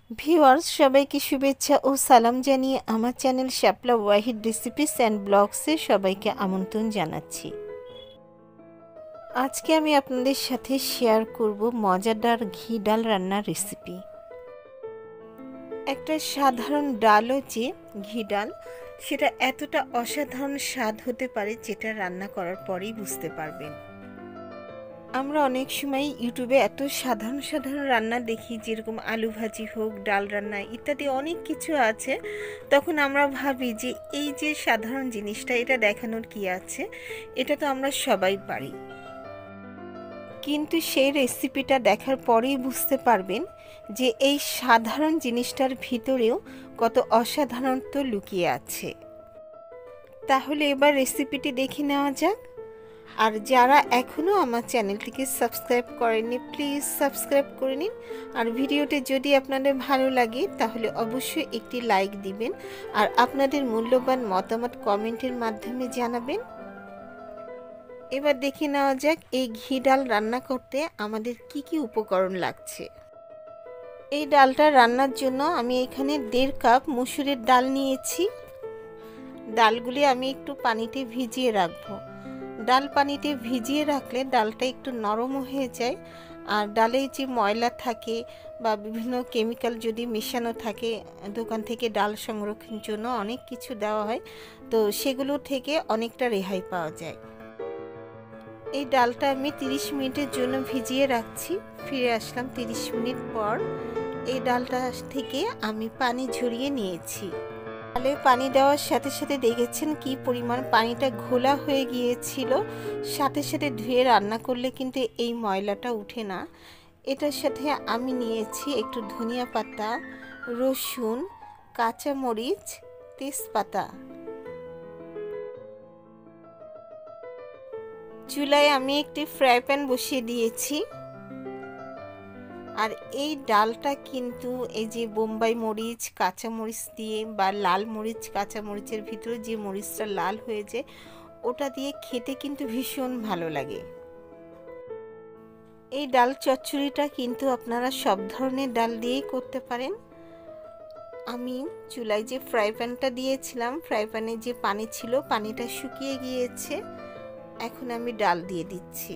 Viewers সবাইকে শুভেচ্ছা ও সালাম জানিয়ে আমার channel Shapla Wahid recipes and ব্লগসে সবাইকে আমন্ত্রণ জানাচ্ছি। আজকে আমি আপনাদের সাথে শেয়ার করব মজাদার ঘি ডাল রান্নার রেসিপি। একটা সাধারণ ডালও যে ঘি ডাল, সেটা এতটা অসাধারণ স্বাদ হতে পারে যেটা রান্না করার পরেই বুঝতে পারবেন। আমরা অনেক সময় ইউটিউবে এত সাধারণ সাধারণ রান্না দেখি, যেরকম আলু ভাজি হোক, ডাল রান্না ইত্যাদি অনেক কিছু আছে। তখন আমরা ভাবি যে এই যে সাধারণ জিনিসটা, এটা দেখানোর কি আছে, এটা তো আমরা সবাই পারি। কিন্তু সেই রেসিপিটা দেখার পরেই বুঝতে পারবেন যে এই সাধারণ জিনিসটার ভিতরেও কত অসাধারণত্ব লুকিয়ে আছে। তাহলে এবার রেসিপিটি দেখে নেওয়া যাক। আর যারা এখনও আমার চ্যানেলটিকে সাবস্ক্রাইব করেননি, প্লিজ সাবস্ক্রাইব করে নিন। আর ভিডিওটি যদি আপনাদের ভালো লাগে তাহলে অবশ্যই একটি লাইক দিবেন আর আপনাদের মূল্যবান মতামত কমেন্টের মাধ্যমে জানাবেন। এবার দেখে নেওয়া যাক এই ঘি ডাল রান্না করতে আমাদের কি কি উপকরণ লাগছে। এই ডালটা রান্নার জন্য আমি এখানে 1.5 কাপ মসুরের ডাল নিয়েছি। ডালগুলি আমি একটু পানিতে ভিজিয়ে রাখবো। ডাল পানিতে ভিজিয়ে রাখলে ডালটা একটু নরম হয়ে যায়, আর ডালে যে ময়লা থাকে বা বিভিন্ন কেমিক্যাল যদি মেশানো থাকে, দোকান থেকে ডাল সংরক্ষণের জন্য অনেক কিছু দেওয়া হয়, তো সেগুলো থেকে অনেকটা রেহাই পাওয়া যায়। এই ডালটা আমি 30 মিনিটের জন্য ভিজিয়ে রাখছি। ফিরে আসলাম 30 মিনিট পর। এই ডালটা থেকে আমি পানি ঝরিয়ে নিয়েছি। ডালে পানি দেওয়ার সাথে সাথে দেখেছেন কি পরিমাণ পানিটা ঘোলা হয়ে গিয়েছিল। সাথে সাথে ধুয়ে রান্না করলে কিন্তু এই ময়লাটা উঠে না। এটার সাথে আমি নিয়েছি একটু ধনিয়া পাতা, রসুন, কাঁচামরিচ, তেজপাতা। চুলায় আমি একটি ফ্রাই প্যান বসিয়ে দিয়েছি। আর এই ডালটা কিন্তু এই যে বোম্বাই মরিচ, কাঁচামরিচ দিয়ে বা লাল মরিচ, কাঁচামরিচের ভিতরে যে মরিচটা লাল হয়ে যায়, ওটা দিয়ে খেতে কিন্তু ভীষণ ভালো লাগে। এই ডাল চচ্চড়িটা কিন্তু আপনারা সব ধরনের ডাল দিয়েই করতে পারেন। আমি চুলায় যে ফ্রাই প্যানটা দিয়েছিলাম, ফ্রাই প্যানে যে পানি ছিল, পানিটা শুকিয়ে গিয়েছে। এখন আমি ডাল দিয়ে দিচ্ছি।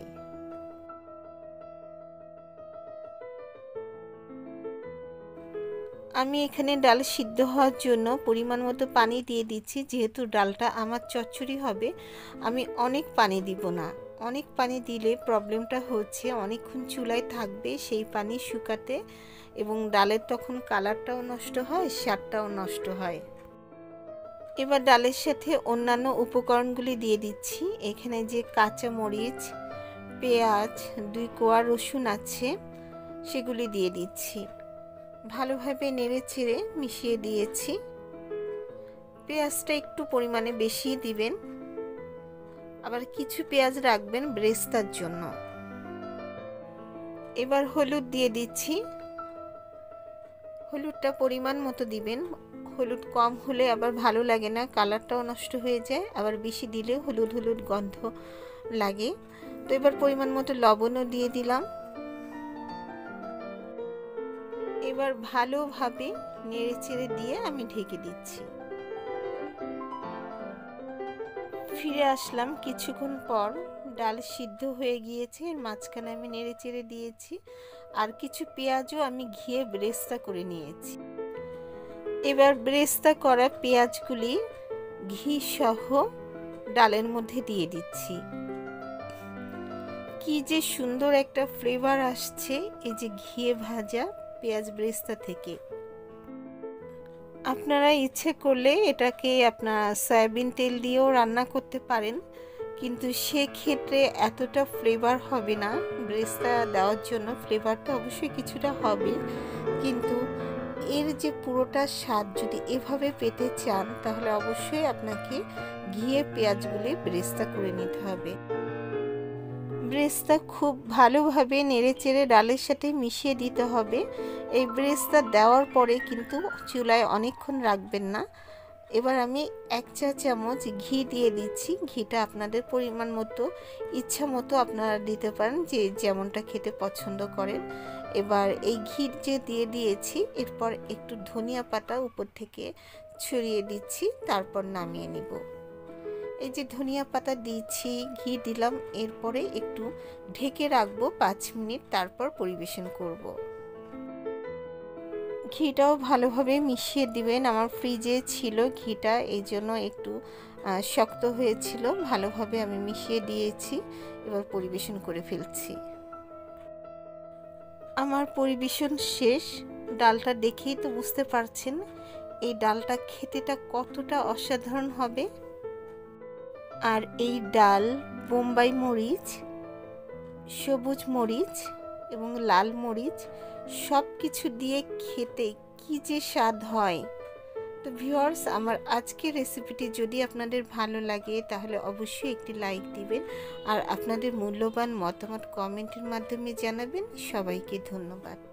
আমি এখানে ডাল সিদ্ধ হওয়ার জন্য পরিমাণ মতো পানি দিয়ে দিচ্ছি। যেহেতু ডালটা আমার চচ্চড়ি হবে, আমি অনেক পানি দিব না। অনেক পানি দিলে প্রবলেমটা হচ্ছে অনেকক্ষণ চুলায় থাকবে সেই পানি শুকাতে, এবং ডালের তখন কালারটাও নষ্ট হয়, স্বাদটাও নষ্ট হয়। এবার ডালের সাথে অন্যান্য উপকরণগুলি দিয়ে দিচ্ছি। এখানে যে কাঁচা মরিচ, পেঁয়াজ, 2 কোয়া রসুন আছে, সেগুলি দিয়ে দিচ্ছি। ভালোভাবে নেড়ে চেড়ে মিশিয়ে দিয়েছি। পেঁয়াজটা একটু পরিমাণে বেশি দিবেন, আবার কিছু পেঁয়াজ রাখবেন ব্রেস্তার জন্য। এবার হলুদ দিয়ে দিচ্ছি। হলুদটা পরিমাণ মতো দিবেন। হলুদ কম হলে আবার ভালো লাগে না, কালারটাও নষ্ট হয়ে যায়, আবার বেশি দিলে হলুদ হলুদ গন্ধ লাগে। তো এবার পরিমাণ মতো লবণও দিয়ে দিলাম। এবার ভালোভাবে নেড়ে চেড়ে দিয়ে আমি ঢেকে দিচ্ছি। ফিরে আসলাম কিছুক্ষণ পর। ডাল সিদ্ধ হয়ে গিয়েছে, এর মাঝখানে আমি নেড়ে চেড়ে দিয়েছি, আর কিছু পেঁয়াজও আমি ঘিয়ে বেরেস্তা করে নিয়েছি। এবার বেরেস্তা করা পেঁয়াজগুলি ঘি সহ ডালের মধ্যে দিয়ে দিচ্ছি। কি যে সুন্দর একটা ফ্লেভার আসছে এই যে ঘিয়ে ভাজা পেঁয়াজ বেরেস্তা থেকে। আপনারা ইচ্ছে করলে এটাকে আপনারা সয়াবিন তেল দিয়েও রান্না করতে পারেন, কিন্তু সেক্ষেত্রে এতটা ফ্লেভার হবে না। বেরেস্তা দেওয়ার জন্য ফ্লেভারটা অবশ্যই কিছুটা হবে, কিন্তু এর যে পুরোটা স্বাদ যদি এভাবে পেতে চান তাহলে অবশ্যই আপনাকে ঘিয়ে পেঁয়াজগুলি বেরেস্তা করে নিতে হবে। বেরেস্তা খুব ভালোভাবে নেড়েচেড়ে ডালের সাথে মিশিয়ে দিতে হবে। এই বেরেস্তা দেওয়ার পরে কিন্তু চুলায় অনেকক্ষণ রাখবেন না। এবার আমি 1 চা চামচ ঘি দিয়ে দিচ্ছি। ঘিটা আপনাদের পরিমাণ মতো, ইচ্ছা মতো আপনারা দিতে পারেন, যে যেমনটা খেতে পছন্দ করেন। এবার এই ঘি যে দিয়ে দিয়েছি, এরপর একটু ধনিয়া পাতা উপর থেকে ছড়িয়ে দিচ্ছি, তারপর নামিয়ে নিব। এই যে ধনিয়া পাতা দিয়েছি, ঘি দিলাম, এরপরে একটু ঢেকে রাখবো 5 মিনিট, তারপর পরিবেশন করব। ঘিটাও ভালোভাবে মিশিয়ে দিবেন। আমার ফ্রিজে ছিল ঘিটা, এই জন্য একটু শক্ত হয়েছিল। ভালোভাবে আমি মিশিয়ে দিয়েছি, এবার পরিবেশন করে ফেলছি। আমার পরিবেশন শেষ। ডালটা দেখেই তো বুঝতে পারছেন এই ডালটা খেতেটা কতটা অসাধারণ হবে। আর এই ডাল বোম্বাই মরিচ, সবুজ মরিচ এবং লাল মরিচ সব কিছু দিয়ে খেতে কি যে স্বাদ হয়। তো ভিউয়ার্স, আমার আজকের রেসিপিটি যদি আপনাদের ভালো লাগে তাহলে অবশ্যই একটি লাইক দিবেন, আর আপনাদের মূল্যবান মতামত কমেন্টের মাধ্যমে জানাবেন। সবাইকে ধন্যবাদ।